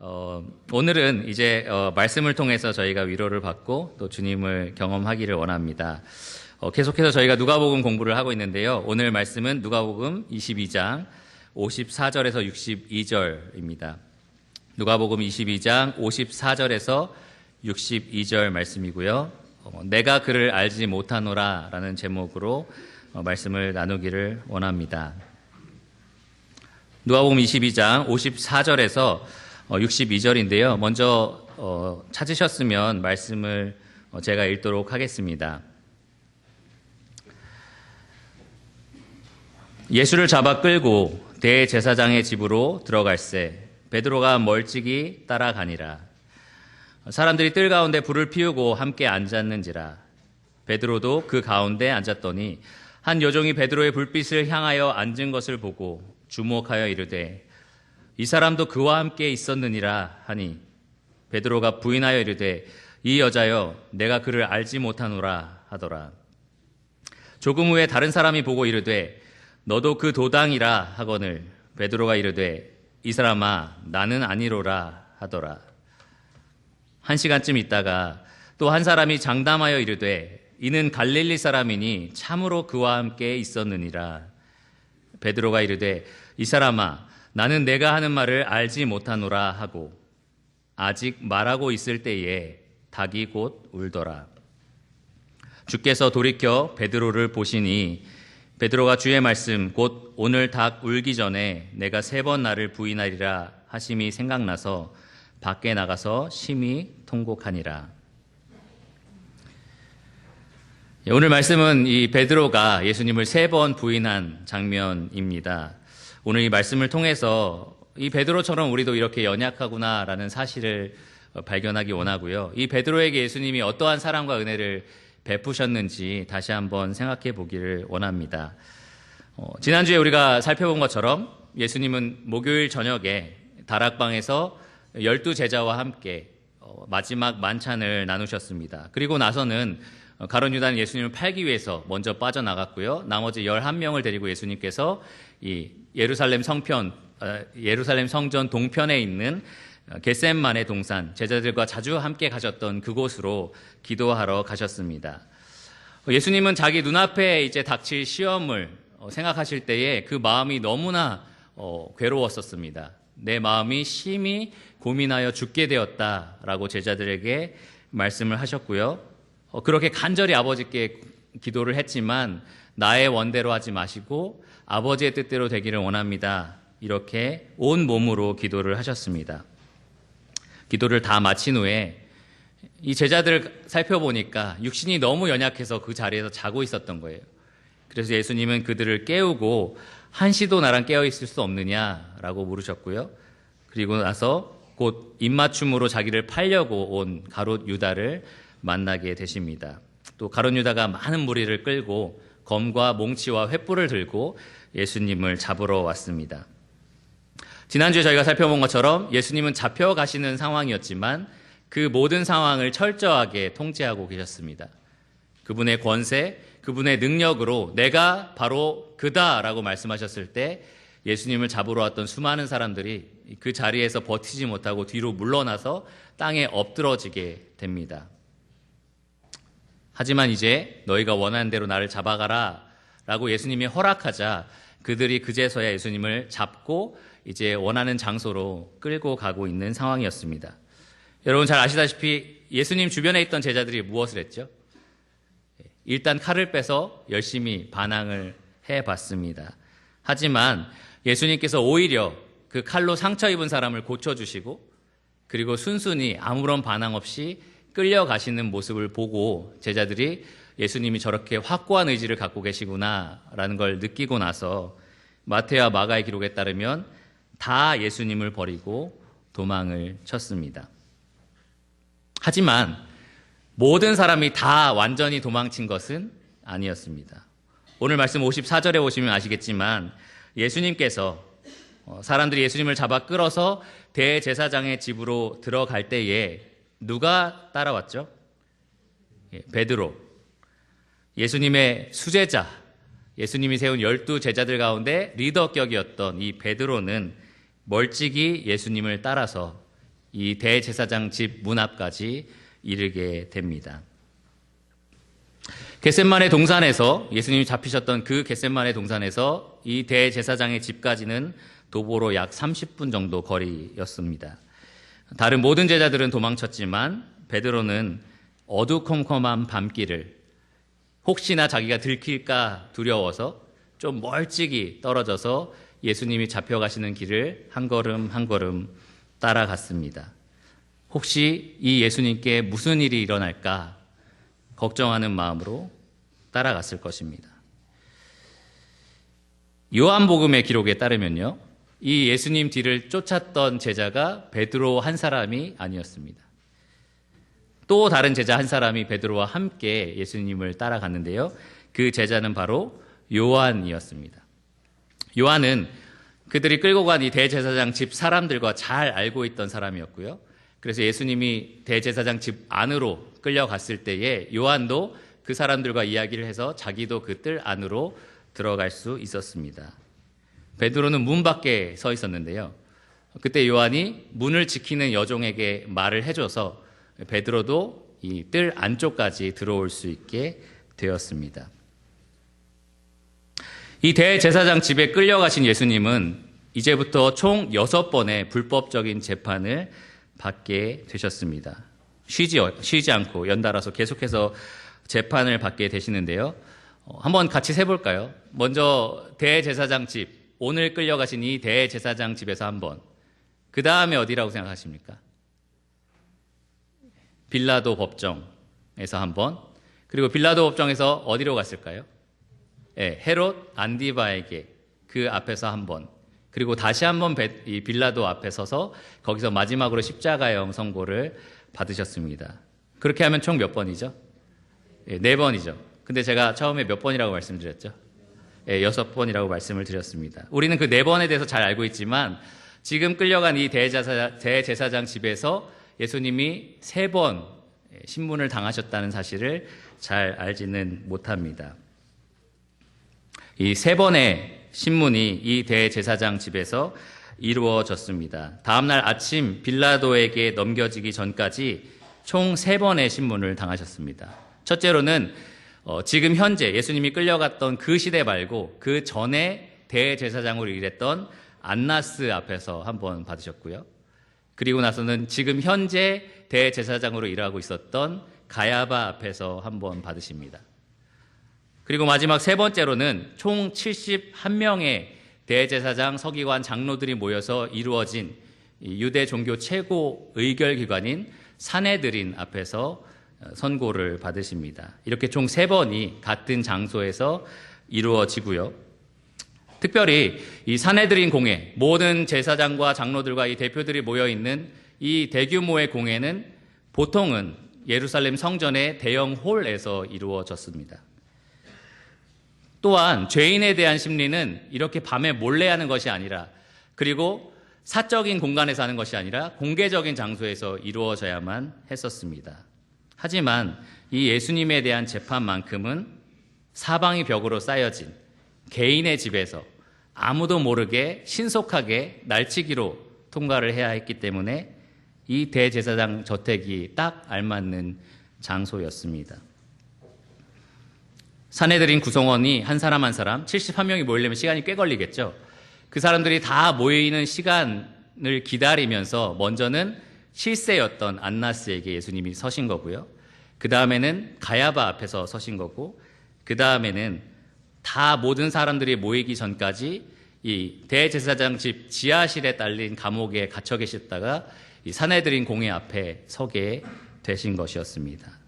오늘은 이제 말씀을 통해서 저희가 위로를 받고 또 주님을 경험하기를 원합니다. 계속해서 저희가 누가복음 공부를 하고 있는데요. 오늘 말씀은 누가복음 22장 54절에서 62절입니다. 누가복음 22장 54절에서 62절 말씀이고요. 내가 그를 알지 못하노라 라는 제목으로 말씀을 나누기를 원합니다. 누가복음 22장 54절에서 62절인데요. 먼저 찾으셨으면 말씀을 제가 읽도록 하겠습니다. 예수를 잡아 끌고 대제사장의 집으로 들어갈새 베드로가 멀찍이 따라가니라. 사람들이 뜰 가운데 불을 피우고 함께 앉았는지라. 베드로도 그 가운데 앉았더니 한 여종이 베드로의 불빛을 향하여 앉은 것을 보고 주목하여 이르되 이 사람도 그와 함께 있었느니라 하니 베드로가 부인하여 이르되 이 여자여 내가 그를 알지 못하노라 하더라. 조금 후에 다른 사람이 보고 이르되 너도 그 도당이라 하거늘 베드로가 이르되 이 사람아 나는 아니로라 하더라. 한 시간쯤 있다가 또 한 사람이 장담하여 이르되 이는 갈릴리 사람이니 참으로 그와 함께 있었느니라. 베드로가 이르되 이 사람아 나는 내가 하는 말을 알지 못하노라 하고 아직 말하고 있을 때에 닭이 곧 울더라. 주께서 돌이켜 베드로를 보시니 베드로가 주의 말씀 곧 오늘 닭 울기 전에 내가 3번 나를 부인하리라 하심이 생각나서 밖에 나가서 심히 통곡하니라. 오늘 말씀은 이 베드로가 예수님을 3번 부인한 장면입니다. 오늘 이 말씀을 통해서 이 베드로처럼 우리도 이렇게 연약하구나라는 사실을 발견하기 원하고요. 이 베드로에게 예수님이 어떠한 사랑과 은혜를 베푸셨는지 다시 한번 생각해 보기를 원합니다. 지난주에 우리가 살펴본 것처럼 예수님은 목요일 저녁에 다락방에서 12제자와 함께 마지막 만찬을 나누셨습니다. 그리고 나서는 가룟 유다는 예수님을 팔기 위해서 먼저 빠져나갔고요. 나머지 11명을 데리고 예수님께서 이 예루살렘 성전 동편에 있는 겟세마네 동산, 제자들과 자주 함께 가셨던 그곳으로 기도하러 가셨습니다. 예수님은 자기 눈앞에 이제 닥칠 시험을 생각하실 때에 그 마음이 너무나 괴로웠었습니다. 내 마음이 심히 고민하여 죽게 되었다라고 제자들에게 말씀을 하셨고요. 그렇게 간절히 아버지께 기도를 했지만 나의 원대로 하지 마시고 아버지의 뜻대로 되기를 원합니다. 이렇게 온 몸으로 기도를 하셨습니다. 기도를 다 마친 후에 이 제자들을 살펴보니까 육신이 너무 연약해서 그 자리에서 자고 있었던 거예요. 그래서 예수님은 그들을 깨우고 한시도 나랑 깨어있을 수 없느냐라고 물으셨고요. 그리고 나서 곧 입맞춤으로 자기를 팔려고 온 가룟 유다를 만나게 되십니다. 또 가룟 유다가 많은 무리를 끌고 검과 몽치와 횃불을 들고 예수님을 잡으러 왔습니다. 지난주에 저희가 살펴본 것처럼 예수님은 잡혀가시는 상황이었지만 그 모든 상황을 철저하게 통제하고 계셨습니다. 그분의 권세, 그분의 능력으로 내가 바로 그다라고 말씀하셨을 때 예수님을 잡으러 왔던 수많은 사람들이 그 자리에서 버티지 못하고 뒤로 물러나서 땅에 엎드러지게 됩니다. 하지만 이제 너희가 원하는 대로 나를 잡아가라 라고 예수님이 허락하자 그들이 그제서야 예수님을 잡고 이제 원하는 장소로 끌고 가고 있는 상황이었습니다. 여러분 잘 아시다시피 예수님 주변에 있던 제자들이 무엇을 했죠? 일단 칼을 빼서 열심히 반항을 해봤습니다. 하지만 예수님께서 오히려 그 칼로 상처 입은 사람을 고쳐주시고 그리고 순순히 아무런 반항 없이 끌려가시는 모습을 보고 제자들이 예수님이 저렇게 확고한 의지를 갖고 계시구나라는 걸 느끼고 나서 마태와 마가의 기록에 따르면 다 예수님을 버리고 도망을 쳤습니다. 하지만 모든 사람이 다 완전히 도망친 것은 아니었습니다. 오늘 말씀 54절에 보시면 아시겠지만 예수님께서 사람들이 예수님을 잡아 끌어서 대제사장의 집으로 들어갈 때에 누가 따라왔죠? 베드로, 예수님의 수제자, 예수님이 세운 12제자들 가운데 리더격이었던 이 베드로는 멀찍이 예수님을 따라서 이 대제사장 집 문 앞까지 이르게 됩니다. 겟셋마네 동산에서 예수님이 잡히셨던 그 겟셋마네 동산에서 이 대제사장의 집까지는 도보로 약 30분 정도 거리였습니다. 다른 모든 제자들은 도망쳤지만 베드로는 어두컴컴한 밤길을 혹시나 자기가 들킬까 두려워서 좀 멀찍이 떨어져서 예수님이 잡혀가시는 길을 한 걸음 한 걸음 따라갔습니다. 혹시 이 예수님께 무슨 일이 일어날까 걱정하는 마음으로 따라갔을 것입니다. 요한복음의 기록에 따르면요, 이 예수님 뒤를 쫓았던 제자가 베드로 한 사람이 아니었습니다. 또 다른 제자 한 사람이 베드로와 함께 예수님을 따라갔는데요, 그 제자는 바로 요한이었습니다. 요한은 그들이 끌고 간 이 대제사장 집 사람들과 잘 알고 있던 사람이었고요. 그래서 예수님이 대제사장 집 안으로 끌려갔을 때에 요한도 그 사람들과 이야기를 해서 자기도 그 뜰 안으로 들어갈 수 있었습니다. 베드로는 문 밖에 서 있었는데요. 그때 요한이 문을 지키는 여종에게 말을 해줘서 베드로도 이 뜰 안쪽까지 들어올 수 있게 되었습니다. 이 대제사장 집에 끌려가신 예수님은 이제부터 총 6번의 불법적인 재판을 받게 되셨습니다. 쉬지 않고 연달아서 계속해서 재판을 받게 되시는데요. 한번 같이 세볼까요? 먼저 대제사장 집, 오늘 끌려가신 이 대제사장 집에서 한 번, 그 다음에 어디라고 생각하십니까? 빌라도 법정에서 한 번, 그리고 빌라도 법정에서 어디로 갔을까요? 헤롯 안디바에게 그 앞에서 한 번, 그리고 다시 한번 이 빌라도 앞에 서서 거기서 마지막으로 십자가형 선고를 받으셨습니다. 그렇게 하면 총 몇 번이죠? 4번이죠. 근데 제가 처음에 몇 번이라고 말씀드렸죠? 6번이라고 말씀을 드렸습니다. 우리는 그 4번에 대해서 잘 알고 있지만 지금 끌려간 이 대제사장 집에서 예수님이 3번 신문을 당하셨다는 사실을 잘 알지는 못합니다. 이 3번의 신문이 이 대제사장 집에서 이루어졌습니다. 다음날 아침 빌라도에게 넘겨지기 전까지 총 3번의 신문을 당하셨습니다. 첫째로는 지금 현재 예수님이 끌려갔던 그 시대 말고 그 전에 대제사장으로 일했던 안나스 앞에서 한 번 받으셨고요. 그리고 나서는 지금 현재 대제사장으로 일하고 있었던 가야바 앞에서 한 번 받으십니다. 그리고 마지막 3번째로는 총 71명의 대제사장, 서기관, 장로들이 모여서 이루어진 유대 종교 최고 의결기관인 산헤드린 앞에서 선고를 받으십니다. 이렇게 총 3번이 같은 장소에서 이루어지고요. 특별히 이 산헤드린 공회, 모든 제사장과 장로들과 이 대표들이 모여있는 이 대규모의 공회는 보통은 예루살렘 성전의 대형 홀에서 이루어졌습니다. 또한 죄인에 대한 심리는 이렇게 밤에 몰래 하는 것이 아니라, 그리고 사적인 공간에서 하는 것이 아니라 공개적인 장소에서 이루어져야만 했었습니다. 하지만 이 예수님에 대한 재판만큼은 사방이 벽으로 쌓여진 개인의 집에서 아무도 모르게 신속하게 날치기로 통과를 해야 했기 때문에 이 대제사장 저택이 딱 알맞는 장소였습니다. 산헤드린 구성원이 한 사람 한 사람 71명이 모이려면 시간이 꽤 걸리겠죠. 그 사람들이 다 모이는 시간을 기다리면서 먼저는 실세였던 안나스에게 예수님이 서신 거고요. 그 다음에는 가야바 앞에서 서신 거고, 그 다음에는 다 모든 사람들이 모이기 전까지 이 대제사장 집 지하실에 딸린 감옥에 갇혀 계셨다가 이 산헤드린 공회 앞에 서게 되신 것이었습니다.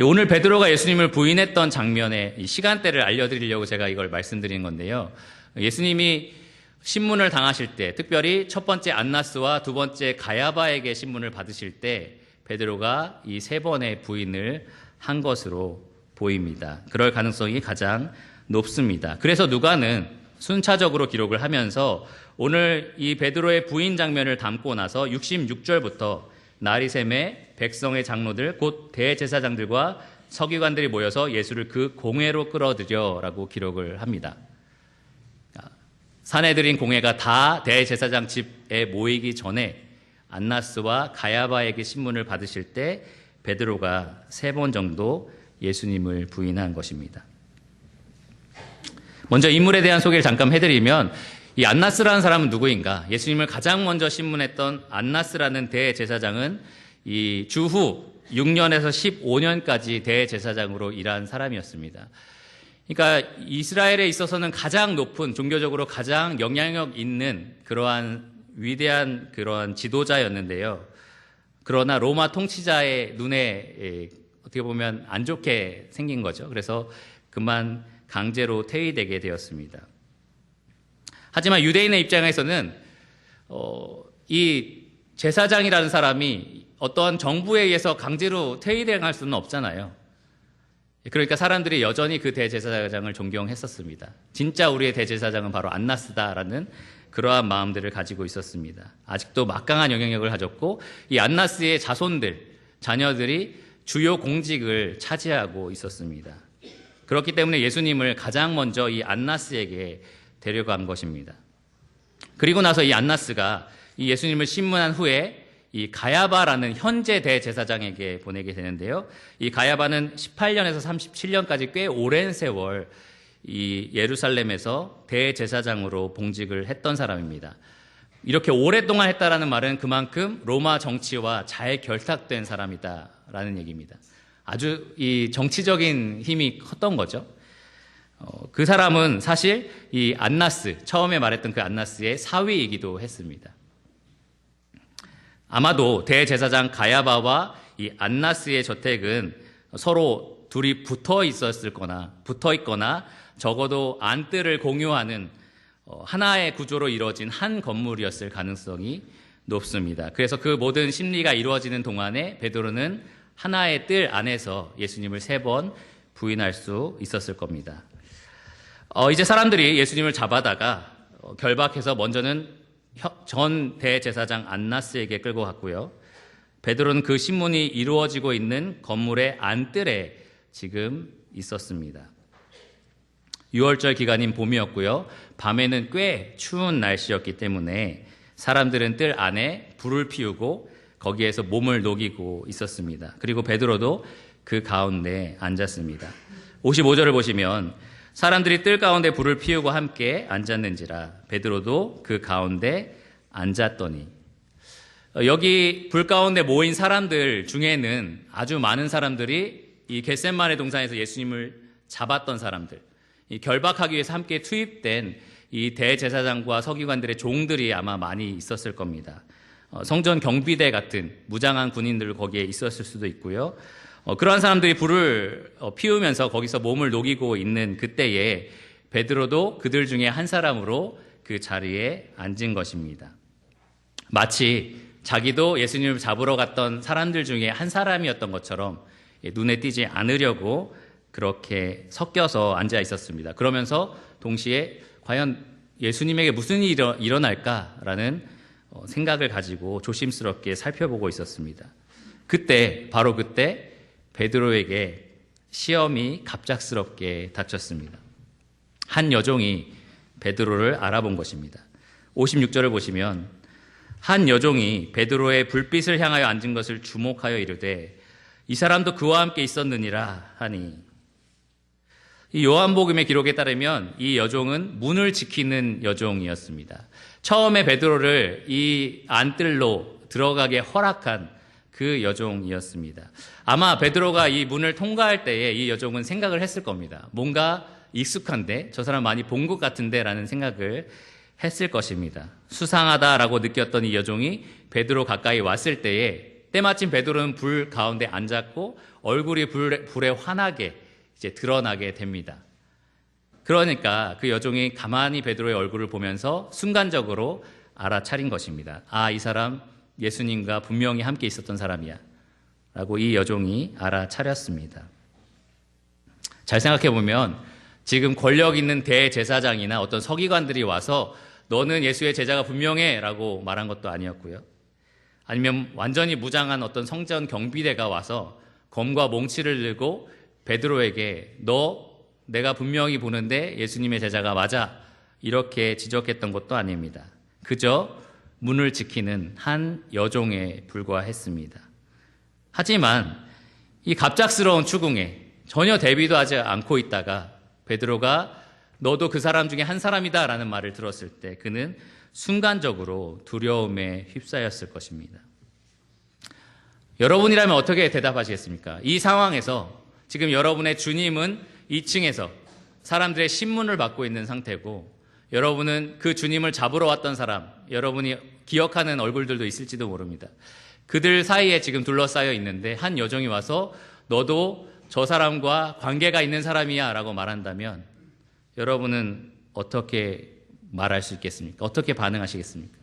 오늘 베드로가 예수님을 부인했던 장면의 이 시간대를 알려드리려고 제가 이걸 말씀드린 건데요. 예수님이 신문을 당하실 때, 특별히 첫 번째 안나스와 두 번째 가야바에게 신문을 받으실 때 베드로가 이 3번의 부인을 한 것으로 보입니다. 그럴 가능성이 가장 높습니다. 그래서 누가는 순차적으로 기록을 하면서 오늘 이 베드로의 부인 장면을 담고 나서 66절부터 날이 새매 백성의 장로들 곧 대제사장들과 서기관들이 모여서 예수를 그 공회로 끌어들여라고 기록을 합니다. 산헤드린 공회가 다 대제사장 집에 모이기 전에 안나스와 가야바에게 신문을 받으실 때 베드로가 3번 정도 예수님을 부인한 것입니다. 먼저 인물에 대한 소개를 잠깐 해드리면 이 안나스라는 사람은 누구인가? 예수님을 가장 먼저 신문했던 안나스라는 대제사장은 이 주후 6년에서 15년까지 대제사장으로 일한 사람이었습니다. 그러니까 이스라엘에 있어서는 가장 높은, 종교적으로 가장 영향력 있는 그러한 위대한 그러한 지도자였는데요. 그러나 로마 통치자의 눈에 어떻게 보면 안 좋게 생긴 거죠. 그래서 그만 강제로 퇴위되게 되었습니다. 하지만 유대인의 입장에서는 이 제사장이라는 사람이 어떠한 정부에 의해서 강제로 퇴위당할 수는 없잖아요. 그러니까 사람들이 여전히 그 대제사장을 존경했었습니다. 진짜 우리의 대제사장은 바로 안나스다라는 그러한 마음들을 가지고 있었습니다. 아직도 막강한 영향력을 가졌고 이 안나스의 자손들, 자녀들이 주요 공직을 차지하고 있었습니다. 그렇기 때문에 예수님을 가장 먼저 이 안나스에게 데려간 것입니다. 그리고 나서 이 안나스가 이 예수님을 신문한 후에 이 가야바라는 현재 대제사장에게 보내게 되는데요. 이 가야바는 18년에서 37년까지 꽤 오랜 세월 이 예루살렘에서 대제사장으로 봉직을 했던 사람입니다. 이렇게 오랫동안 했다라는 말은 그만큼 로마 정치와 잘 결탁된 사람이다라는 얘기입니다. 아주 이 정치적인 힘이 컸던 거죠. 그 사람은 사실 이 안나스, 처음에 말했던 그 안나스의 사위이기도 했습니다. 아마도 대제사장 가야바와 이 안나스의 저택은 서로 둘이 붙어 있거나 적어도 안뜰을 공유하는 하나의 구조로 이루어진 한 건물이었을 가능성이 높습니다. 그래서 그 모든 심리가 이루어지는 동안에 베드로는 하나의 뜰 안에서 예수님을 3번 부인할 수 있었을 겁니다. 이제 사람들이 예수님을 잡아다가 결박해서 먼저는 전 대제사장 안나스에게 끌고 갔고요. 베드로는 그 신문이 이루어지고 있는 건물의 안뜰에 지금 있었습니다. 6월절 기간인 봄이었고요. 밤에는 꽤 추운 날씨였기 때문에 사람들은 뜰 안에 불을 피우고 거기에서 몸을 녹이고 있었습니다. 그리고 베드로도 그 가운데 앉았습니다. 55절을 보시면 사람들이 뜰 가운데 불을 피우고 함께 앉았는지라 베드로도 그 가운데 앉았더니. 여기 불 가운데 모인 사람들 중에는 아주 많은 사람들이 이 겟세마네 동산에서 예수님을 잡았던 사람들, 이 결박하기 위해서 함께 투입된 이 대제사장과 서기관들의 종들이 아마 많이 있었을 겁니다. 성전 경비대 같은 무장한 군인들 거기에 있었을 수도 있고요. 그러한 사람들이 불을 피우면서 거기서 몸을 녹이고 있는 그때에 베드로도 그들 중에 한 사람으로 그 자리에 앉은 것입니다. 마치 자기도 예수님을 잡으러 갔던 사람들 중에 한 사람이었던 것처럼 눈에 띄지 않으려고 그렇게 섞여서 앉아 있었습니다. 그러면서 동시에 과연 예수님에게 무슨 일이 일어날까라는 생각을 가지고 조심스럽게 살펴보고 있었습니다. 바로 그때 베드로에게 시험이 갑작스럽게 닥쳤습니다. 한 여종이 베드로를 알아본 것입니다. 56절을 보시면 한 여종이 베드로의 불빛을 향하여 앉은 것을 주목하여 이르되 이 사람도 그와 함께 있었느니라 하니. 이 요한복음의 기록에 따르면 이 여종은 문을 지키는 여종이었습니다. 처음에 베드로를 이 안뜰로 들어가게 허락한 그 여종이었습니다. 아마 베드로가 이 문을 통과할 때에 이 여종은 생각을 했을 겁니다. 뭔가 익숙한데, 저 사람 많이 본 것 같은데 라는 생각을 했을 것입니다. 수상하다라고 느꼈던 이 여종이 베드로 가까이 왔을 때에 때마침 베드로는 불 가운데 앉았고 얼굴이 불에 환하게 이제 드러나게 됩니다. 그러니까 그 여종이 가만히 베드로의 얼굴을 보면서 순간적으로 알아차린 것입니다. 아, 이 사람 예수님과 분명히 함께 있었던 사람이야 라고 이 여종이 알아차렸습니다. 잘 생각해 보면 지금 권력 있는 대제사장이나 어떤 서기관들이 와서 너는 예수의 제자가 분명해 라고 말한 것도 아니었고요. 아니면 완전히 무장한 어떤 성전 경비대가 와서 검과 몽치를 들고 베드로에게 너 내가 분명히 보는데 예수님의 제자가 맞아 이렇게 지적했던 것도 아닙니다. 그저 문을 지키는 한 여종에 불과했습니다. 하지만 이 갑작스러운 추궁에 전혀 대비도 하지 않고 있다가 베드로가 너도 그 사람 중에 한 사람이다 라는 말을 들었을 때 그는 순간적으로 두려움에 휩싸였을 것입니다. 여러분이라면 어떻게 대답하시겠습니까? 이 상황에서 지금 여러분의 주님은 2층에서 사람들의 신문을 받고 있는 상태고 여러분은 그 주님을 잡으러 왔던 사람, 여러분이 기억하는 얼굴들도 있을지도 모릅니다. 그들 사이에 지금 둘러싸여 있는데 한 여종이 와서 너도 저 사람과 관계가 있는 사람이야 라고 말한다면 여러분은 어떻게 말할 수 있겠습니까? 어떻게 반응하시겠습니까?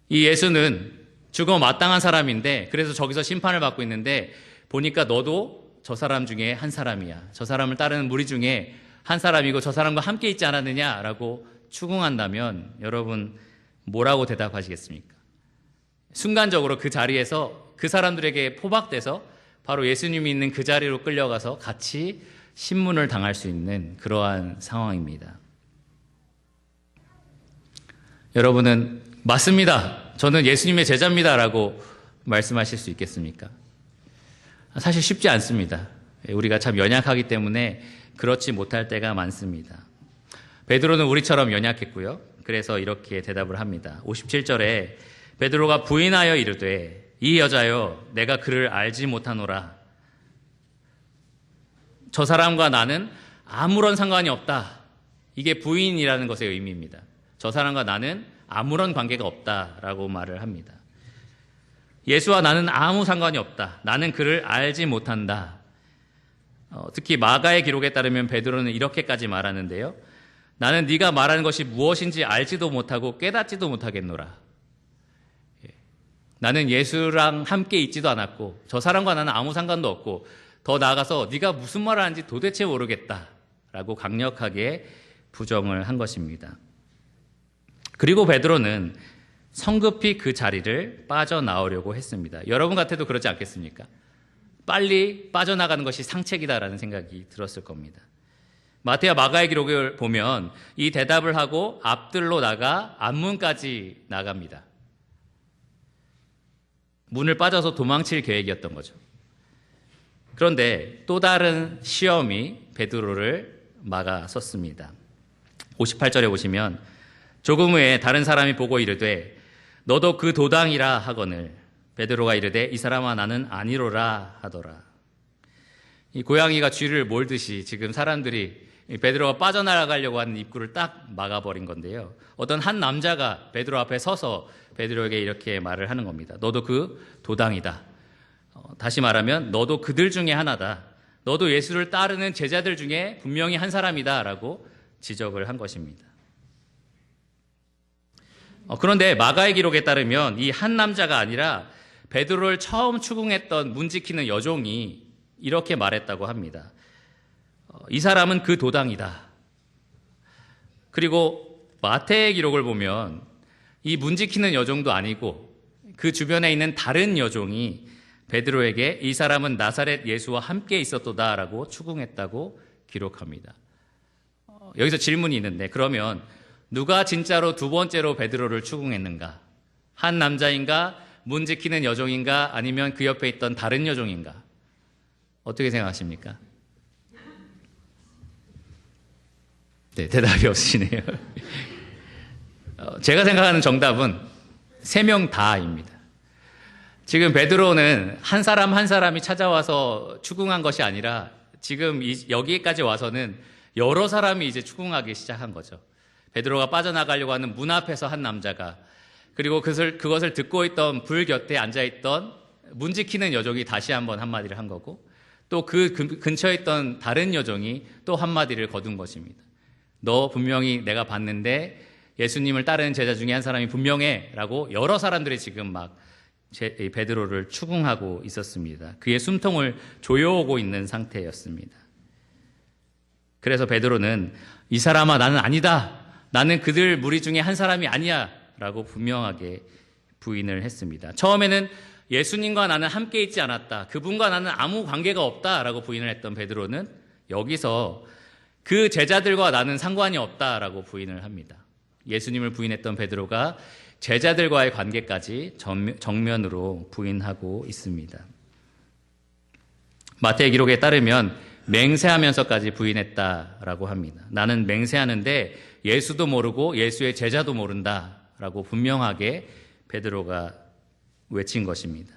이 예수는 죽어 마땅한 사람인데 그래서 저기서 심판을 받고 있는데 보니까 너도 저 사람 중에 한 사람이야. 저 사람을 따르는 무리 중에 한 사람이고 저 사람과 함께 있지 않았느냐라고 추궁한다면 여러분 뭐라고 대답하시겠습니까? 순간적으로 그 자리에서 그 사람들에게 포박돼서 바로 예수님이 있는 그 자리로 끌려가서 같이 신문을 당할 수 있는 그러한 상황입니다. 여러분은 맞습니다. 저는 예수님의 제자입니다. 라고 말씀하실 수 있겠습니까? 사실 쉽지 않습니다. 우리가 참 연약하기 때문에 그렇지 못할 때가 많습니다. 베드로는 우리처럼 연약했고요. 그래서 이렇게 대답을 합니다. 57절에 베드로가 부인하여 이르되 이 여자여 내가 그를 알지 못하노라. 저 사람과 나는 아무런 상관이 없다. 이게 부인이라는 것의 의미입니다. 저 사람과 나는 아무런 관계가 없다라고 말을 합니다. 예수와 나는 아무 상관이 없다. 나는 그를 알지 못한다. 특히 마가의 기록에 따르면 베드로는 이렇게까지 말하는데요. 나는 네가 말하는 것이 무엇인지 알지도 못하고 깨닫지도 못하겠노라. 나는 예수랑 함께 있지도 않았고 저 사람과 나는 아무 상관도 없고 더 나아가서 네가 무슨 말을 하는지 도대체 모르겠다라고 강력하게 부정을 한 것입니다. 그리고 베드로는 성급히 그 자리를 빠져나오려고 했습니다. 여러분 같아도 그렇지 않겠습니까? 빨리 빠져나가는 것이 상책이다라는 생각이 들었을 겁니다. 마태와 마가의 기록을 보면 이 대답을 하고 앞들로 나가 앞문까지 나갑니다. 문을 빠져서 도망칠 계획이었던 거죠. 그런데 또 다른 시험이 베드로를 막아섰습니다. 58절에 보시면 조금 후에 다른 사람이 보고 이르되 너도 그 도당이라 하거늘 베드로가 이르되 이 사람아 나는 아니로라 하더라. 이 고양이가 쥐를 몰듯이 지금 사람들이 베드로가 빠져나가려고 하는 입구를 딱 막아버린 건데요. 어떤 한 남자가 베드로 앞에 서서 베드로에게 이렇게 말을 하는 겁니다. 너도 그 도당이다. 다시 말하면 너도 그들 중에 하나다. 너도 예수를 따르는 제자들 중에 분명히 한 사람이다 라고 지적을 한 것입니다. 그런데 마가의 기록에 따르면 이 한 남자가 아니라 베드로를 처음 추궁했던 문 지키는 여종이 이렇게 말했다고 합니다. 이 사람은 그 도당이다. 그리고 마태의 기록을 보면 이 문 지키는 여종도 아니고 그 주변에 있는 다른 여종이 베드로에게 이 사람은 나사렛 예수와 함께 있었도다라고 추궁했다고 기록합니다. 여기서 질문이 있는데 그러면 누가 진짜로 두 번째로 베드로를 추궁했는가? 한 남자인가? 문 지키는 여종인가? 아니면 그 옆에 있던 다른 여종인가? 어떻게 생각하십니까? 네, 대답이 없으시네요. 제가 생각하는 정답은 3명 다입니다. 지금 베드로는 한 사람 한 사람이 찾아와서 추궁한 것이 아니라 지금 여기까지 와서는 여러 사람이 이제 추궁하기 시작한 거죠. 베드로가 빠져나가려고 하는 문 앞에서 한 남자가, 그리고 그것을 듣고 있던 불 곁에 앉아있던 문 지키는 여종이 다시 한번 한마디를 한 거고, 또 그 근처에 있던 다른 여종이 또 한마디를 거둔 것입니다. 너 분명히 내가 봤는데 예수님을 따르는 제자 중에 한 사람이 분명해 라고 여러 사람들이 지금 막 베드로를 추궁하고 있었습니다. 그의 숨통을 조여오고 있는 상태였습니다. 그래서 베드로는 이 사람아 나는 아니다. 나는 그들 무리 중에 한 사람이 아니야 라고 분명하게 부인을 했습니다. 처음에는 예수님과 나는 함께 있지 않았다. 그분과 나는 아무 관계가 없다 라고 부인을 했던 베드로는 여기서 그 제자들과 나는 상관이 없다 라고 부인을 합니다. 예수님을 부인했던 베드로가 제자들과의 관계까지 정면으로 부인하고 있습니다. 마태의 기록에 따르면 맹세하면서까지 부인했다라고 합니다. 나는 맹세하는데 예수도 모르고 예수의 제자도 모른다라고 분명하게 베드로가 외친 것입니다.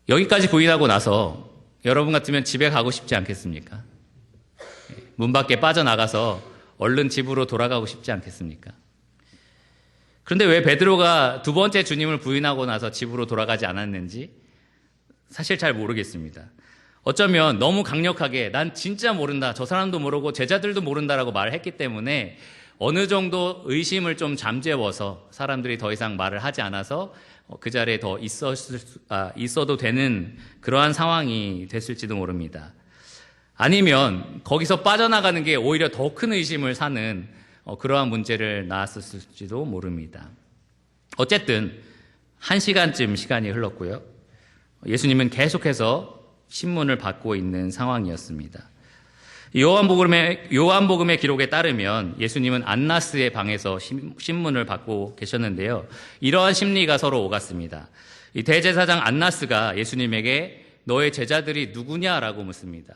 여기까지 부인하고 나서 여러분 같으면 집에 가고 싶지 않겠습니까? 문 밖에 빠져나가서 얼른 집으로 돌아가고 싶지 않겠습니까? 그런데 왜 베드로가 두 번째 주님을 부인하고 나서 집으로 돌아가지 않았는지 사실 잘 모르겠습니다. 어쩌면 너무 강력하게 난 진짜 모른다, 저 사람도 모르고 제자들도 모른다라고 말을 했기 때문에 어느 정도 의심을 좀 잠재워서 사람들이 더 이상 말을 하지 않아서 그 자리에 더 있어도 되는 그러한 상황이 됐을지도 모릅니다. 아니면 거기서 빠져나가는 게 오히려 더 큰 의심을 사는 그러한 문제를 낳았을지도 모릅니다. 어쨌든 1시간쯤 시간이 흘렀고요. 예수님은 계속해서 신문을 받고 있는 상황이었습니다. 요한복음의 기록에 따르면 예수님은 안나스의 방에서 신문을 받고 계셨는데요. 이러한 심리가 서로 오갔습니다. 이 대제사장 안나스가 예수님에게 너의 제자들이 누구냐라고 묻습니다.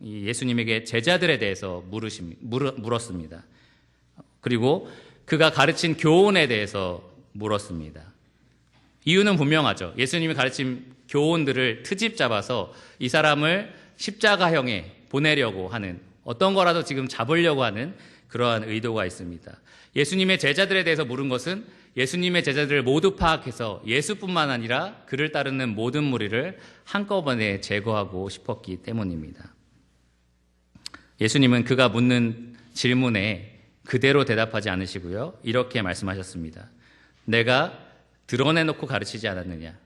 예수님에게 제자들에 대해서 물었습니다. 그리고 그가 가르친 교훈에 대해서 물었습니다. 이유는 분명하죠. 예수님이 가르친 교훈들을 트집 잡아서 이 사람을 십자가형에 보내려고 하는, 어떤 거라도 지금 잡으려고 하는 그러한 의도가 있습니다. 예수님의 제자들에 대해서 물은 것은 예수님의 제자들을 모두 파악해서 예수뿐만 아니라 그를 따르는 모든 무리를 한꺼번에 제거하고 싶었기 때문입니다. 예수님은 그가 묻는 질문에 그대로 대답하지 않으시고요. 이렇게 말씀하셨습니다. 내가 드러내놓고 가르치지 않았느냐?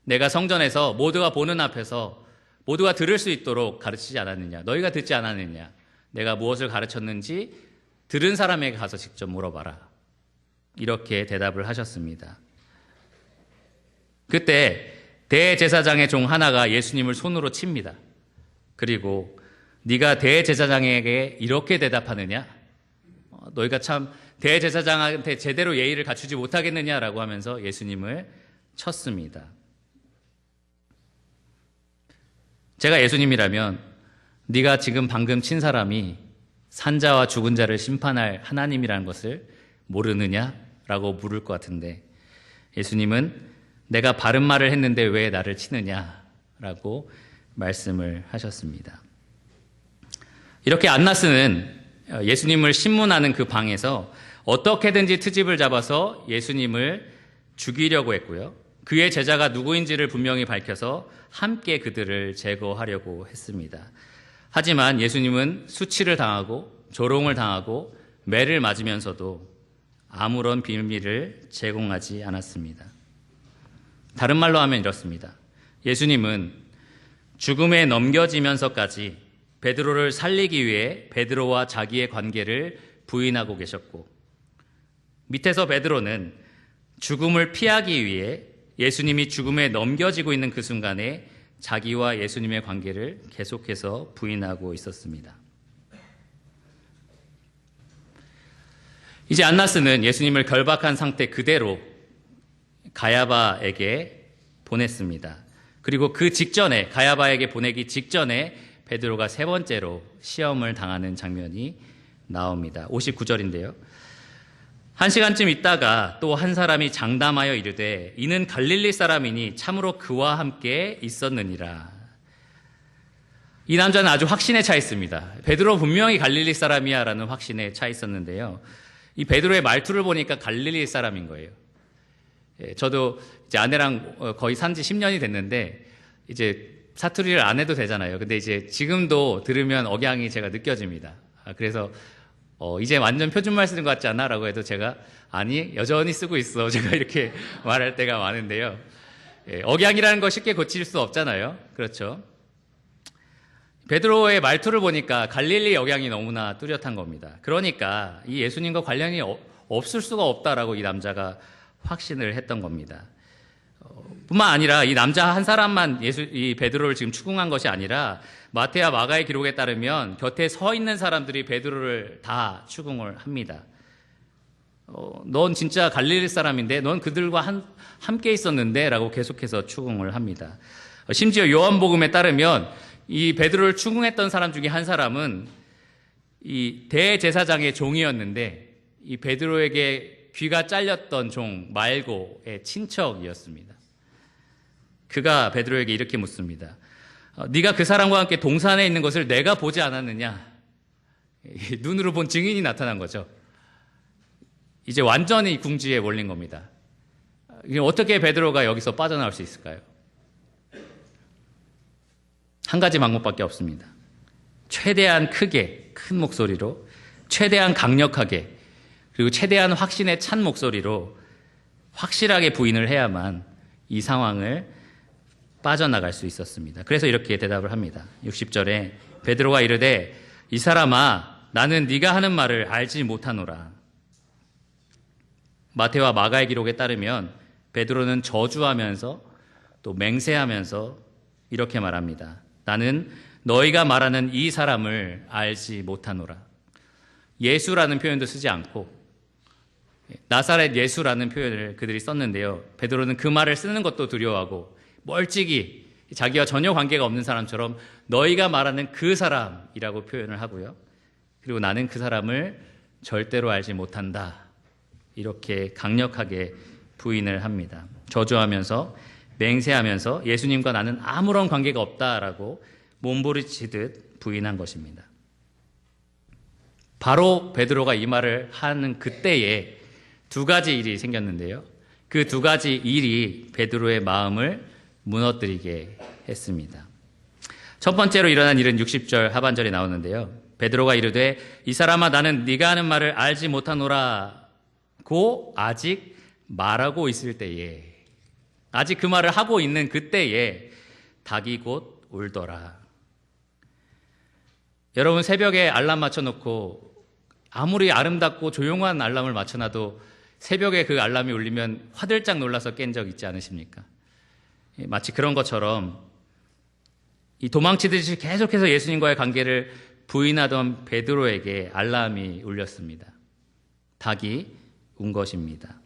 내가 성전에서 모두가 보는 앞에서 모두가 들을 수 있도록 가르치지 않았느냐? 너희가 듣지 않았느냐? 내가 무엇을 가르쳤는지 들은 사람에게 가서 직접 물어봐라. 이렇게 대답을 하셨습니다. 그때 대제사장의 종 하나가 예수님을 손으로 칩니다. 그리고 네가 대제사장에게 이렇게 대답하느냐? 너희가 참 대제사장한테 제대로 예의를 갖추지 못하겠느냐라고 하면서 예수님을 쳤습니다. 제가 예수님이라면 네가 지금 방금 친 사람이 산자와 죽은 자를 심판할 하나님이라는 것을 모르느냐라고 물을 것 같은데 예수님은 내가 바른 말을 했는데 왜 나를 치느냐라고 말씀을 하셨습니다. 이렇게 안나스는 예수님을 신문하는 그 방에서 어떻게든지 트집을 잡아서 예수님을 죽이려고 했고요. 그의 제자가 누구인지를 분명히 밝혀서 함께 그들을 제거하려고 했습니다. 하지만 예수님은 수치를 당하고 조롱을 당하고 매를 맞으면서도 아무런 비밀을 제공하지 않았습니다. 다른 말로 하면 이렇습니다. 예수님은 죽음에 넘겨지면서까지 베드로를 살리기 위해 베드로와 자기의 관계를 부인하고 계셨고, 밑에서 베드로는 죽음을 피하기 위해 예수님이 죽음에 넘겨지고 있는 그 순간에 자기와 예수님의 관계를 계속해서 부인하고 있었습니다. 이제 안나스는 예수님을 결박한 상태 그대로 가야바에게 보냈습니다. 그리고 그 직전에, 가야바에게 보내기 직전에 베드로가 세 번째로 시험을 당하는 장면이 나옵니다. 59절인데요. 1시간쯤 있다가 또 한 사람이 장담하여 이르되 이는 갈릴리 사람이니 참으로 그와 함께 있었느니라. 이 남자는 아주 확신에 차 있습니다. 베드로 분명히 갈릴리 사람이야 라는 확신에 차 있었는데요. 이 베드로의 말투를 보니까 갈릴리 사람인 거예요. 저도 이제 아내랑 거의 산지 10년이 됐는데 이제 사투리를 안 해도 되잖아요. 근데 이제 지금도 들으면 억양이 제가 느껴집니다. 그래서 이제 완전 표준말 쓰는 것 같지 않아? 라고 해도 제가 아니 여전히 쓰고 있어. 제가 이렇게 말할 때가 많은데요. 억양이라는 거 쉽게 고칠 수 없잖아요. 그렇죠. 베드로의 말투를 보니까 갈릴리 억양이 너무나 뚜렷한 겁니다. 그러니까 이 예수님과 관련이 없을 수가 없다라고 이 남자가 확신을 했던 겁니다. 뿐만 아니라 이 남자 한 사람만 이 베드로를 지금 추궁한 것이 아니라 마태와 마가의 기록에 따르면 곁에 서 있는 사람들이 베드로를 다 추궁을 합니다. 넌 진짜 갈릴리 사람인데, 넌 그들과 함께 있었는데 라고 계속해서 추궁을 합니다. 심지어 요한복음에 따르면 이 베드로를 추궁했던 사람 중에 한 사람은 이 대제사장의 종이었는데, 이 베드로에게 귀가 잘렸던 종 말고의 친척이었습니다. 그가 베드로에게 이렇게 묻습니다. 네가 그 사람과 함께 동산에 있는 것을 내가 보지 않았느냐? 눈으로 본 증인이 나타난 거죠. 이제 완전히 궁지에 몰린 겁니다. 어떻게 베드로가 여기서 빠져나올 수 있을까요? 한 가지 방법밖에 없습니다. 최대한 크게, 큰 목소리로, 최대한 강력하게, 그리고 최대한 확신에 찬 목소리로 확실하게 부인을 해야만 이 상황을 빠져나갈 수 있었습니다. 그래서 이렇게 대답을 합니다. 60절에 베드로가 이르되 이 사람아 나는 네가 하는 말을 알지 못하노라. 마태와 마가의 기록에 따르면 베드로는 저주하면서 또 맹세하면서 이렇게 말합니다. 나는 너희가 말하는 이 사람을 알지 못하노라. 예수라는 표현도 쓰지 않고 나사렛 예수라는 표현을 그들이 썼는데요. 베드로는 그 말을 쓰는 것도 두려워하고 멀찍이 자기와 전혀 관계가 없는 사람처럼 너희가 말하는 그 사람이라고 표현을 하고요. 그리고 나는 그 사람을 절대로 알지 못한다. 이렇게 강력하게 부인을 합니다. 저주하면서 맹세하면서 예수님과 나는 아무런 관계가 없다라고 몸부리치듯 부인한 것입니다. 바로 베드로가 이 말을 하는 그때에 두 가지 일이 생겼는데요. 그 두 가지 일이 베드로의 마음을 무너뜨리게 했습니다. 첫 번째로 일어난 일은 60절 하반절에 나오는데요. 베드로가 이르되 이 사람아 나는 네가 하는 말을 알지 못하노라고 아직 말하고 있을 때에, 아직 그 말을 하고 있는 그때에 닭이 곧 울더라. 여러분, 새벽에 알람 맞춰놓고 아무리 아름답고 조용한 알람을 맞춰놔도 새벽에 그 알람이 울리면 화들짝 놀라서 깬 적 있지 않으십니까? 마치 그런 것처럼 이 도망치듯이 계속해서 예수님과의 관계를 부인하던 베드로에게 알람이 울렸습니다. 닭이 운 것입니다.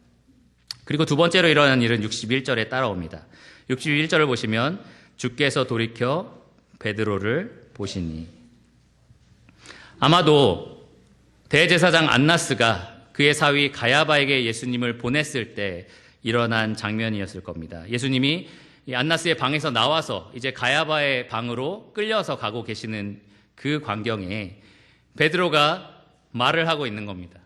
그리고 두 번째로 일어난 일은 61절에 따라옵니다. 61절을 보시면 주께서 돌이켜 베드로를 보시니. 아마도 대제사장 안나스가 그의 사위 가야바에게 예수님을 보냈을 때 일어난 장면이었을 겁니다. 예수님이 이 안나스의 방에서 나와서 이제 가야바의 방으로 끌려서 가고 계시는 그 광경에 베드로가 말을 하고 있는 겁니다.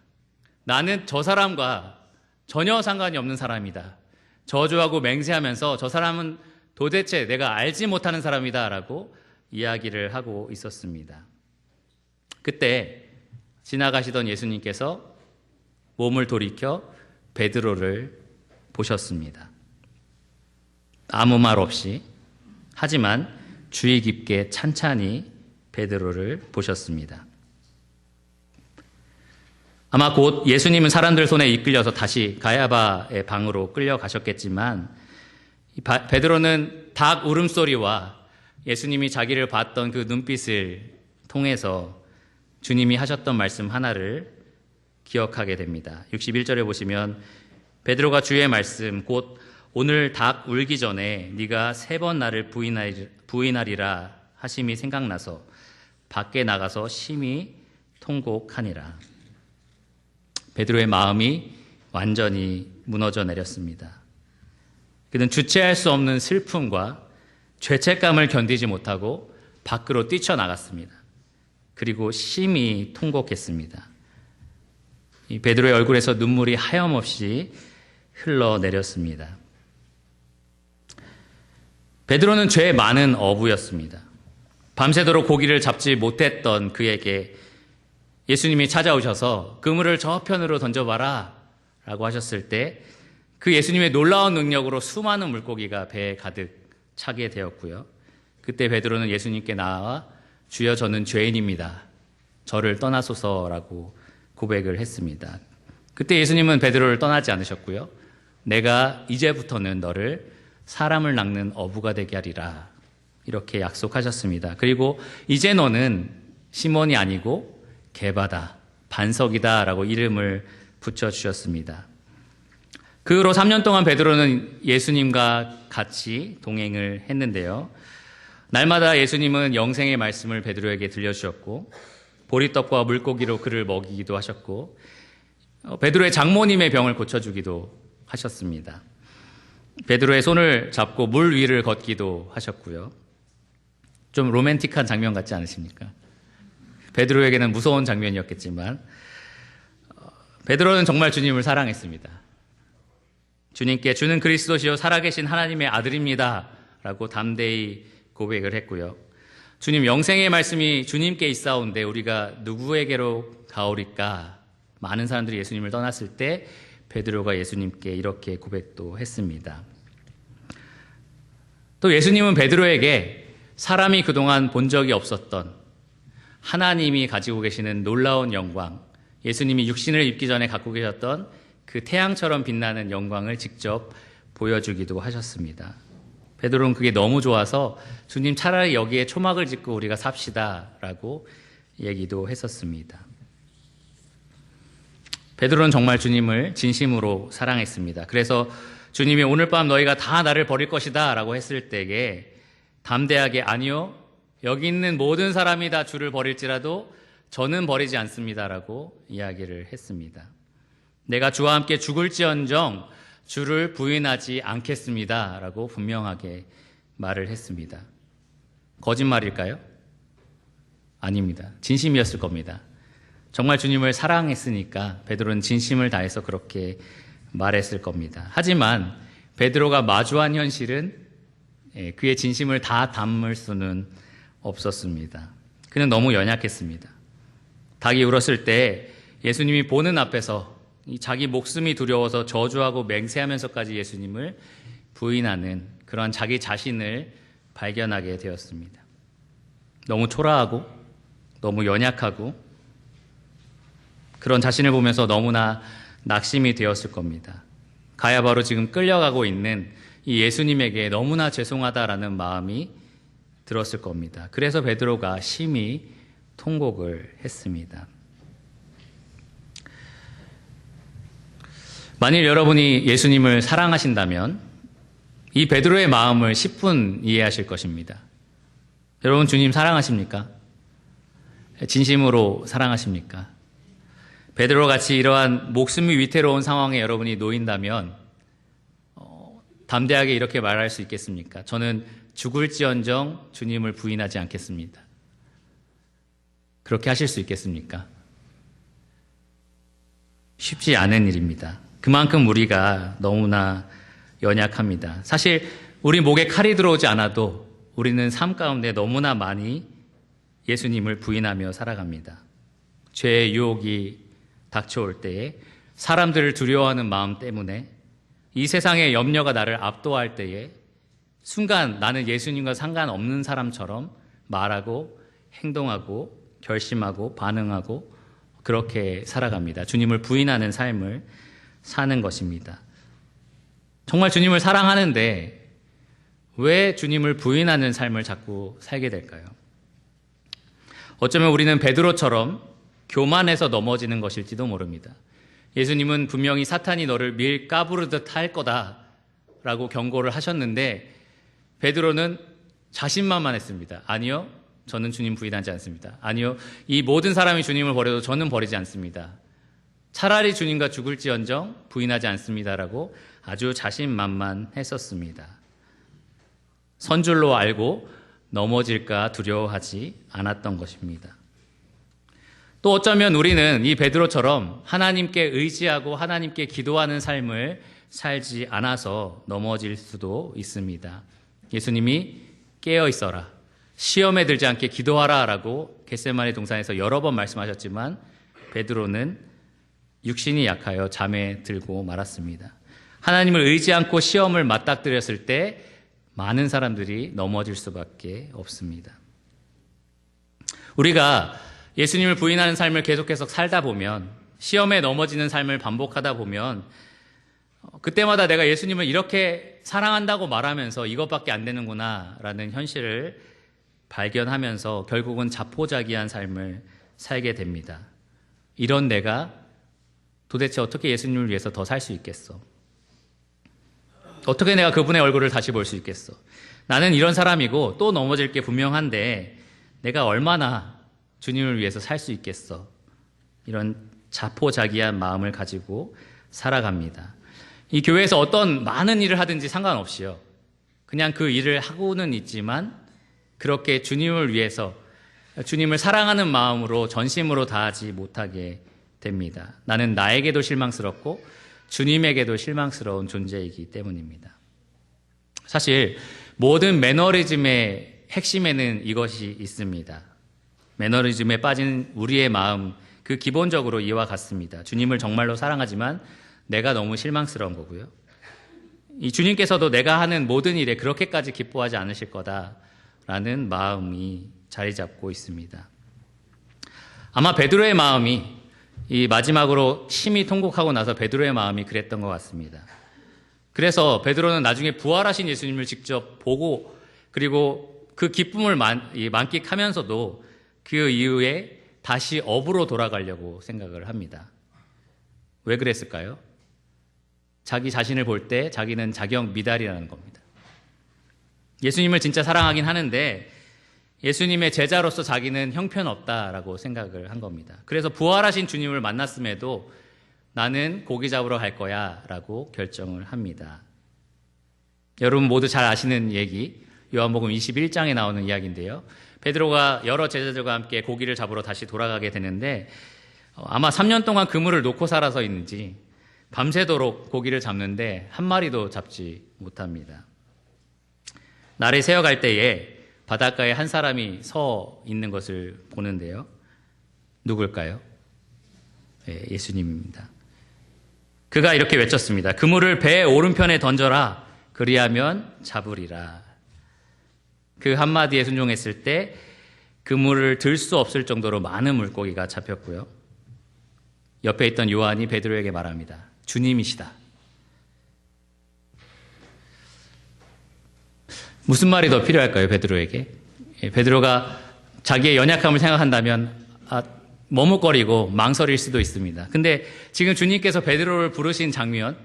나는 저 사람과 전혀 상관이 없는 사람이다. 저주하고 맹세하면서 저 사람은 도대체 내가 알지 못하는 사람이다 라고 이야기를 하고 있었습니다. 그때 지나가시던 예수님께서 몸을 돌이켜 베드로를 보셨습니다. 아무 말 없이, 하지만 주의 깊게 찬찬히 베드로를 보셨습니다. 아마 곧 예수님은 사람들 손에 이끌려서 다시 가야바의 방으로 끌려가셨겠지만 베드로는 닭 울음소리와 예수님이 자기를 봤던 그 눈빛을 통해서 주님이 하셨던 말씀 하나를 기억하게 됩니다. 61절에 보시면 베드로가 주의 말씀 곧 오늘 닭 울기 전에 네가 3번 나를 부인하리라 하심이 생각나서 밖에 나가서 심히 통곡하니라. 베드로의 마음이 완전히 무너져 내렸습니다. 그는 주체할 수 없는 슬픔과 죄책감을 견디지 못하고 밖으로 뛰쳐나갔습니다. 그리고 심히 통곡했습니다. 이 베드로의 얼굴에서 눈물이 하염없이 흘러내렸습니다. 베드로는 죄 많은 어부였습니다. 밤새도록 고기를 잡지 못했던 그에게 예수님이 찾아오셔서 그물을 저편으로 던져봐라 라고 하셨을 때 그 예수님의 놀라운 능력으로 수많은 물고기가 배에 가득 차게 되었고요. 그때 베드로는 예수님께 나와 주여 저는 죄인입니다. 저를 떠나소서라고 고백을 했습니다. 그때 예수님은 베드로를 떠나지 않으셨고요. 내가 이제부터는 너를 사람을 낚는 어부가 되게 하리라 이렇게 약속하셨습니다. 그리고 이제 너는 시몬이 아니고 게바다, 반석이다 라고 이름을 붙여주셨습니다. 그 후로 3년 동안 베드로는 예수님과 같이 동행을 했는데요. 날마다 예수님은 영생의 말씀을 베드로에게 들려주셨고 보리떡과 물고기로 그를 먹이기도 하셨고 베드로의 장모님의 병을 고쳐주기도 하셨습니다. 베드로의 손을 잡고 물 위를 걷기도 하셨고요. 좀 로맨틱한 장면 같지 않으십니까? 베드로에게는 무서운 장면이었겠지만 베드로는 정말 주님을 사랑했습니다. 주님께 주는 그리스도시요 살아계신 하나님의 아들입니다 라고 담대히 고백을 했고요. 주님 영생의 말씀이 주님께 있사온데 우리가 누구에게로 가오리까? 많은 사람들이 예수님을 떠났을 때 베드로가 예수님께 이렇게 고백도 했습니다. 또 예수님은 베드로에게 사람이 그동안 본 적이 없었던 하나님이 가지고 계시는 놀라운 영광, 예수님이 육신을 입기 전에 갖고 계셨던 그 태양처럼 빛나는 영광을 직접 보여주기도 하셨습니다. 베드로는 그게 너무 좋아서 주님 차라리 여기에 초막을 짓고 우리가 삽시다 라고 얘기도 했었습니다. 베드로는 정말 주님을 진심으로 사랑했습니다. 그래서 주님이 오늘 밤 너희가 다 나를 버릴 것이다 라고 했을 때에 담대하게 아니요, 여기 있는 모든 사람이 다 주를 버릴지라도 저는 버리지 않습니다 라고 이야기를 했습니다. 내가 주와 함께 죽을지언정 주를 부인하지 않겠습니다 라고 분명하게 말을 했습니다. 거짓말일까요? 아닙니다. 진심이었을 겁니다. 정말 주님을 사랑했으니까 베드로는 진심을 다해서 그렇게 말했을 겁니다. 하지만 베드로가 마주한 현실은 그의 진심을 다 담을 수는 없었습니다. 그는 너무 연약했습니다. 닭이 울었을 때 예수님이 보는 앞에서 자기 목숨이 두려워서 저주하고 맹세하면서까지 예수님을 부인하는 그런 자기 자신을 발견하게 되었습니다. 너무 초라하고 너무 연약하고 그런 자신을 보면서 너무나 낙심이 되었을 겁니다. 가야 바로 지금 끌려가고 있는 이 예수님에게 너무나 죄송하다라는 마음이 들었을 겁니다. 그래서 베드로가 심히 통곡을 했습니다. 만일 여러분이 예수님을 사랑하신다면 이 베드로의 마음을 10분 이해하실 것입니다. 여러분 주님 사랑하십니까? 진심으로 사랑하십니까? 베드로 같이 이러한 목숨이 위태로운 상황에 여러분이 놓인다면 담대하게 이렇게 말할 수 있겠습니까? 저는 죽을지언정 주님을 부인하지 않겠습니다. 그렇게 하실 수 있겠습니까? 쉽지 않은 일입니다. 그만큼 우리가 너무나 연약합니다. 사실 우리 목에 칼이 들어오지 않아도 우리는 삶 가운데 너무나 많이 예수님을 부인하며 살아갑니다. 죄의 유혹이 닥쳐올 때에 사람들을 두려워하는 마음 때문에 이 세상의 염려가 나를 압도할 때에 순간 나는 예수님과 상관없는 사람처럼 말하고 행동하고 결심하고 반응하고 그렇게 살아갑니다. 주님을 부인하는 삶을 사는 것입니다. 정말 주님을 사랑하는데 왜 주님을 부인하는 삶을 자꾸 살게 될까요? 어쩌면 우리는 베드로처럼 교만해서 넘어지는 것일지도 모릅니다. 예수님은 분명히 사탄이 너를 밀 까부르듯 할 거다라고 경고를 하셨는데 베드로는 자신만만했습니다. 아니요, 저는 주님 부인하지 않습니다. 아니요, 이 모든 사람이 주님을 버려도 저는 버리지 않습니다. 차라리 주님과 죽을지언정 부인하지 않습니다라고 아주 자신만만했었습니다. 선줄로 알고 넘어질까 두려워하지 않았던 것입니다. 또 어쩌면 우리는 이 베드로처럼 하나님께 의지하고 하나님께 기도하는 삶을 살지 않아서 넘어질 수도 있습니다. 예수님이 깨어 있어라, 시험에 들지 않게 기도하라 라고 겟세마네 동산에서 여러 번 말씀하셨지만 베드로는 육신이 약하여 잠에 들고 말았습니다. 하나님을 의지 않고 시험을 맞닥뜨렸을 때 많은 사람들이 넘어질 수밖에 없습니다. 우리가 예수님을 부인하는 삶을 계속해서 살다 보면, 시험에 넘어지는 삶을 반복하다 보면 그때마다 내가 예수님을 이렇게 사랑한다고 말하면서 이것밖에 안 되는구나 라는 현실을 발견하면서 결국은 자포자기한 삶을 살게 됩니다. 이런 내가 도대체 어떻게 예수님을 위해서 더 살 수 있겠어? 어떻게 내가 그분의 얼굴을 다시 볼 수 있겠어? 나는 이런 사람이고 또 넘어질 게 분명한데 내가 얼마나 주님을 위해서 살 수 있겠어? 이런 자포자기한 마음을 가지고 살아갑니다. 이 교회에서 어떤 많은 일을 하든지 상관없이요. 그냥 그 일을 하고는 있지만 그렇게 주님을 위해서 주님을 사랑하는 마음으로 전심으로 다하지 못하게 됩니다. 나는 나에게도 실망스럽고 주님에게도 실망스러운 존재이기 때문입니다. 사실 모든 매너리즘의 핵심에는 이것이 있습니다. 매너리즘에 빠진 우리의 마음, 그 기본적으로 이와 같습니다. 주님을 정말로 사랑하지만 내가 너무 실망스러운 거고요. 이 주님께서도 내가 하는 모든 일에 그렇게까지 기뻐하지 않으실 거다라는 마음이 자리 잡고 있습니다. 아마 베드로의 마음이 이 마지막으로 심히 통곡하고 나서 베드로의 마음이 그랬던 것 같습니다. 그래서 베드로는 나중에 부활하신 예수님을 직접 보고 그리고 그 기쁨을 만끽하면서도 그 이후에 다시 업으로 돌아가려고 생각을 합니다. 왜 그랬을까요? 자기 자신을 볼 때 자기는 자격 미달이라는 겁니다. 예수님을 진짜 사랑하긴 하는데 예수님의 제자로서 자기는 형편없다라고 생각을 한 겁니다. 그래서 부활하신 주님을 만났음에도 나는 고기 잡으러 갈 거야 라고 결정을 합니다. 여러분 모두 잘 아시는 얘기, 요한복음 21장에 나오는 이야기인데요. 베드로가 여러 제자들과 함께 고기를 잡으러 다시 돌아가게 되는데 아마 3년 동안 그물을 놓고 살아서 있는지 밤새도록 고기를 잡는데 한 마리도 잡지 못합니다. 날이 새어갈 때에 바닷가에 한 사람이 서 있는 것을 보는데요. 누굴까요? 네, 예수님입니다. 그가 이렇게 외쳤습니다. 그물을 배 오른편에 던져라. 그리하면 잡으리라. 그 한마디에 순종했을 때 그물을 들 수 없을 정도로 많은 물고기가 잡혔고요. 옆에 있던 요한이 베드로에게 말합니다. 주님이시다. 무슨 말이 더 필요할까요, 베드로에게? 베드로가 자기의 연약함을 생각한다면 머뭇거리고 망설일 수도 있습니다. 근데 지금 주님께서 베드로를 부르신 장면,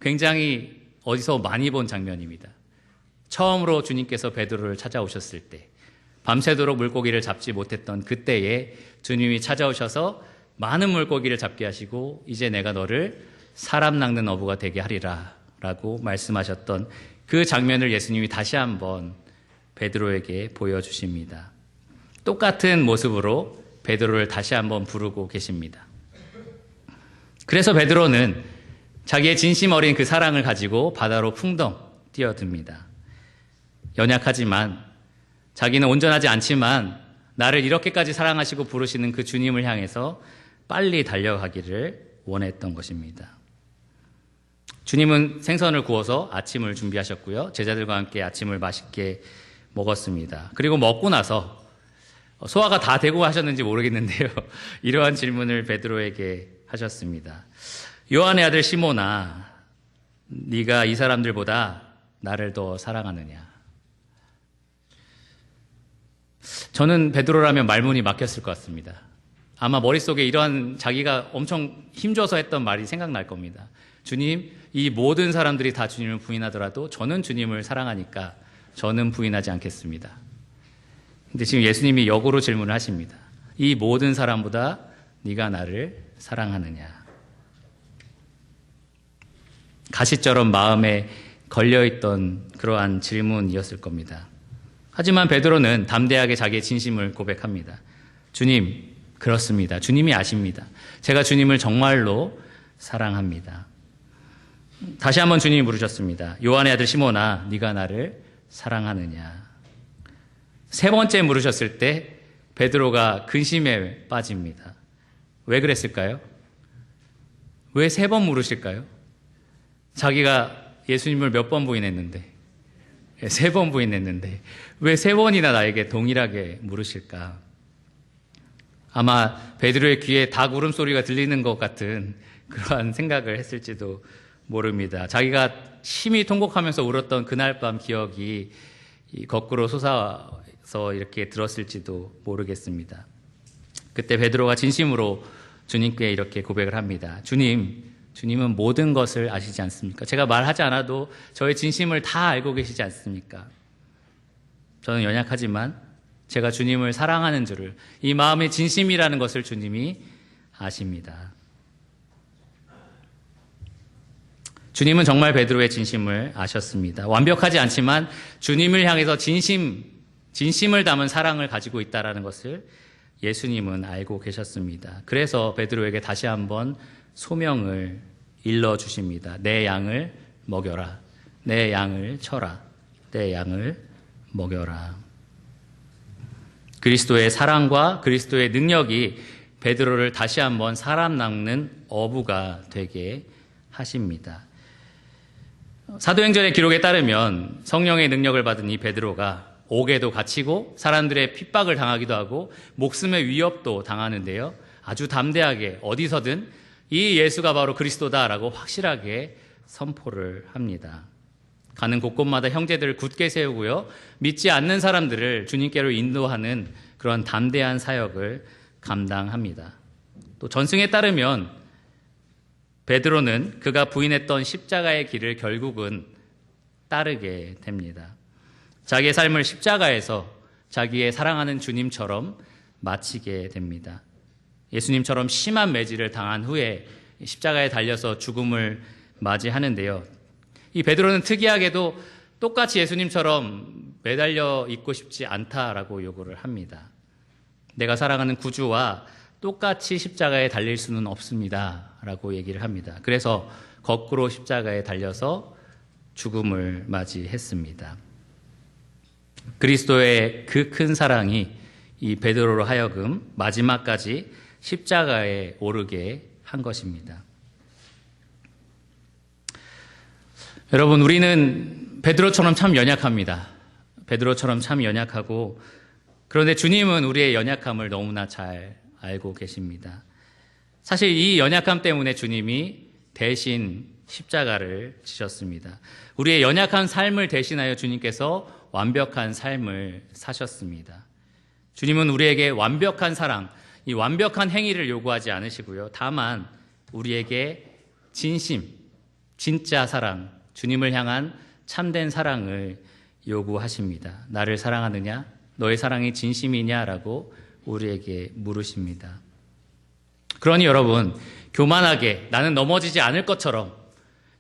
굉장히 어디서 많이 본 장면입니다. 처음으로 주님께서 베드로를 찾아오셨을 때, 밤새도록 물고기를 잡지 못했던 그때에 주님이 찾아오셔서 많은 물고기를 잡게 하시고 이제 내가 너를 사람 낚는 어부가 되게 하리라 라고 말씀하셨던 그 장면을 예수님이 다시 한번 베드로에게 보여주십니다. 똑같은 모습으로 베드로를 다시 한번 부르고 계십니다. 그래서 베드로는 자기의 진심 어린 그 사랑을 가지고 바다로 풍덩 뛰어듭니다. 연약하지만 자기는 온전하지 않지만 나를 이렇게까지 사랑하시고 부르시는 그 주님을 향해서 빨리 달려가기를 원했던 것입니다. 주님은 생선을 구워서 아침을 준비하셨고요. 제자들과 함께 아침을 맛있게 먹었습니다. 그리고 먹고 나서 소화가 다 되고 하셨는지 모르겠는데요. 이러한 질문을 베드로에게 하셨습니다. 요한의 아들 시몬아, 네가 이 사람들보다 나를 더 사랑하느냐? 저는 베드로라면 말문이 막혔을 것 같습니다. 아마 머릿속에 이러한 자기가 엄청 힘줘서 했던 말이 생각날 겁니다. 주님, 이 모든 사람들이 다 주님을 부인하더라도 저는 주님을 사랑하니까 저는 부인하지 않겠습니다. 근데 지금 예수님이 역으로 질문을 하십니다. 이 모든 사람보다 네가 나를 사랑하느냐? 가시처럼 마음에 걸려있던 그러한 질문이었을 겁니다. 하지만 베드로는 담대하게 자기의 진심을 고백합니다. 주님, 그렇습니다. 주님이 아십니다. 제가 주님을 정말로 사랑합니다. 다시 한번 주님이 물으셨습니다. 요한의 아들 시몬아, 네가 나를 사랑하느냐? 세 번째 물으셨을 때 베드로가 근심에 빠집니다. 왜 그랬을까요? 왜 세 번 물으실까요? 자기가 예수님을 몇 번 부인했는데, 세 번 부인했는데 왜 세 번이나 나에게 동일하게 물으실까? 아마 베드로의 귀에 닭 울음소리가 들리는 것 같은 그러한 생각을 했을지도 모릅니다. 자기가 심히 통곡하면서 울었던 그날 밤 기억이 거꾸로 솟아서 이렇게 들었을지도 모르겠습니다. 그때 베드로가 진심으로 주님께 이렇게 고백을 합니다. 주님은 모든 것을 아시지 않습니까? 제가 말하지 않아도 저의 진심을 다 알고 계시지 않습니까? 저는 연약하지만 제가 주님을 사랑하는 줄을, 이 마음의 진심이라는 것을 주님이 아십니다. 주님은 정말 베드로의 진심을 아셨습니다. 완벽하지 않지만 주님을 향해서 진심을 담은 사랑을 가지고 있다는 것을 예수님은 알고 계셨습니다. 그래서 베드로에게 다시 한번 소명을 일러주십니다. 내 양을 먹여라. 내 양을 쳐라. 내 양을 먹여라. 그리스도의 사랑과 그리스도의 능력이 베드로를 다시 한번 사람 낚는 어부가 되게 하십니다. 사도행전의 기록에 따르면 성령의 능력을 받은 이 베드로가 옥에도 갇히고 사람들의 핍박을 당하기도 하고 목숨의 위협도 당하는데요. 아주 담대하게 어디서든 이 예수가 바로 그리스도다라고 확실하게 선포를 합니다. 가는 곳곳마다 형제들을 굳게 세우고요. 믿지 않는 사람들을 주님께로 인도하는 그런 담대한 사역을 감당합니다. 또 전승에 따르면 베드로는 그가 부인했던 십자가의 길을 결국은 따르게 됩니다. 자기의 삶을 십자가에서 자기의 사랑하는 주님처럼 마치게 됩니다. 예수님처럼 심한 매질을 당한 후에 십자가에 달려서 죽음을 맞이하는데요. 이 베드로는 특이하게도 똑같이 예수님처럼 매달려 있고 싶지 않다라고 요구를 합니다. 내가 사랑하는 구주와 똑같이 십자가에 달릴 수는 없습니다 라고 얘기를 합니다. 그래서 거꾸로 십자가에 달려서 죽음을 맞이했습니다. 그리스도의 그 큰 사랑이 이 베드로로 하여금 마지막까지 십자가에 오르게 한 것입니다. 여러분, 우리는 베드로처럼 참 연약합니다. 베드로처럼 참 연약하고, 그런데 주님은 우리의 연약함을 너무나 잘 알고 계십니다. 사실 이 연약함 때문에 주님이 대신 십자가를 지셨습니다. 우리의 연약한 삶을 대신하여 주님께서 완벽한 삶을 사셨습니다. 주님은 우리에게 완벽한 사랑, 이 완벽한 행위를 요구하지 않으시고요. 다만 우리에게 진심, 진짜 사랑, 주님을 향한 참된 사랑을 요구하십니다. 나를 사랑하느냐? 너의 사랑이 진심이냐라고 우리에게 물으십니다. 그러니 여러분, 교만하게 나는 넘어지지 않을 것처럼,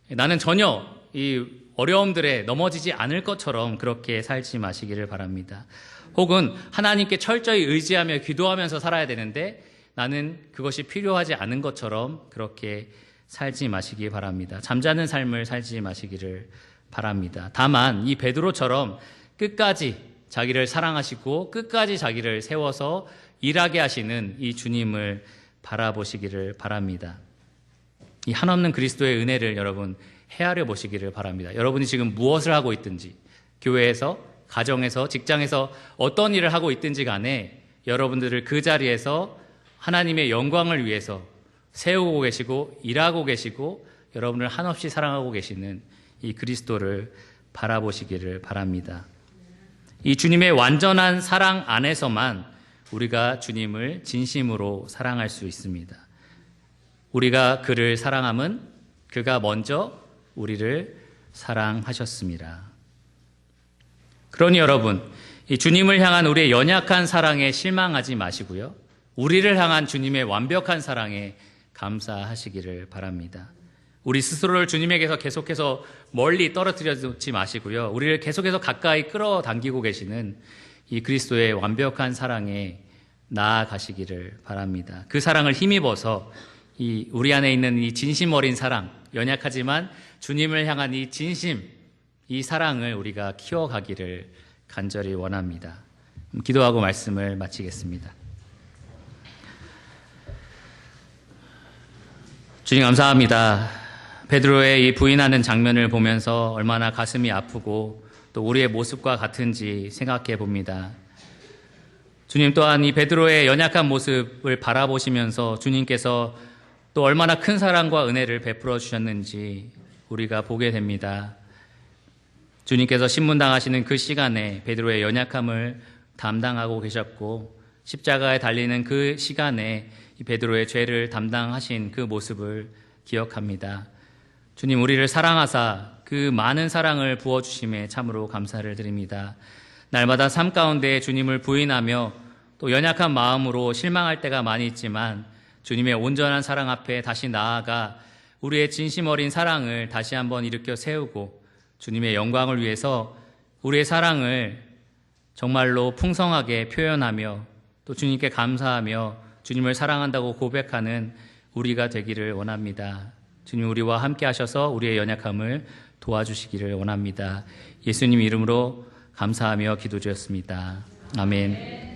나는 전혀 이 어려움들에 넘어지지 않을 것처럼 그렇게 살지 마시기를 바랍니다. 혹은 하나님께 철저히 의지하며 기도하면서 살아야 되는데 나는 그것이 필요하지 않은 것처럼 그렇게 살지 마시기 바랍니다. 잠자는 삶을 살지 마시기를 바랍니다. 다만 이 베드로처럼 끝까지 자기를 사랑하시고 끝까지 자기를 세워서 일하게 하시는 이 주님을 바라보시기를 바랍니다. 이 한없는 그리스도의 은혜를 여러분 헤아려 보시기를 바랍니다. 여러분이 지금 무엇을 하고 있든지, 교회에서, 가정에서, 직장에서 어떤 일을 하고 있든지 간에 여러분들을 그 자리에서 하나님의 영광을 위해서 세우고 계시고 일하고 계시고 여러분을 한없이 사랑하고 계시는 이 그리스도를 바라보시기를 바랍니다. 이 주님의 완전한 사랑 안에서만 우리가 주님을 진심으로 사랑할 수 있습니다. 우리가 그를 사랑함은 그가 먼저 우리를 사랑하셨습니다. 그러니 여러분, 이 주님을 향한 우리의 연약한 사랑에 실망하지 마시고요. 우리를 향한 주님의 완벽한 사랑에 감사하시기를 바랍니다. 우리 스스로를 주님에게서 계속해서 멀리 떨어뜨려 놓지 마시고요. 우리를 계속해서 가까이 끌어당기고 계시는 이 그리스도의 완벽한 사랑에 나아가시기를 바랍니다. 그 사랑을 힘입어서 이 우리 안에 있는 이 진심 어린 사랑, 연약하지만 주님을 향한 이 진심, 이 사랑을 우리가 키워가기를 간절히 원합니다. 기도하고 말씀을 마치겠습니다. 주님 감사합니다. 베드로의 이 부인하는 장면을 보면서 얼마나 가슴이 아프고 또 우리의 모습과 같은지 생각해 봅니다. 주님 또한 이 베드로의 연약한 모습을 바라보시면서 주님께서 또 얼마나 큰 사랑과 은혜를 베풀어 주셨는지 우리가 보게 됩니다. 주님께서 신문당하시는 그 시간에 베드로의 연약함을 담당하고 계셨고 십자가에 달리는 그 시간에 이 베드로의 죄를 담당하신 그 모습을 기억합니다. 주님, 우리를 사랑하사 그 많은 사랑을 부어주심에 참으로 감사를 드립니다. 날마다 삶 가운데 주님을 부인하며 또 연약한 마음으로 실망할 때가 많이 있지만 주님의 온전한 사랑 앞에 다시 나아가 우리의 진심 어린 사랑을 다시 한번 일으켜 세우고 주님의 영광을 위해서 우리의 사랑을 정말로 풍성하게 표현하며 또 주님께 감사하며 주님을 사랑한다고 고백하는 우리가 되기를 원합니다. 주님, 우리와 함께 하셔서 우리의 연약함을 도와주시기를 원합니다. 예수님 이름으로 감사하며 기도드렸습니다. 아멘.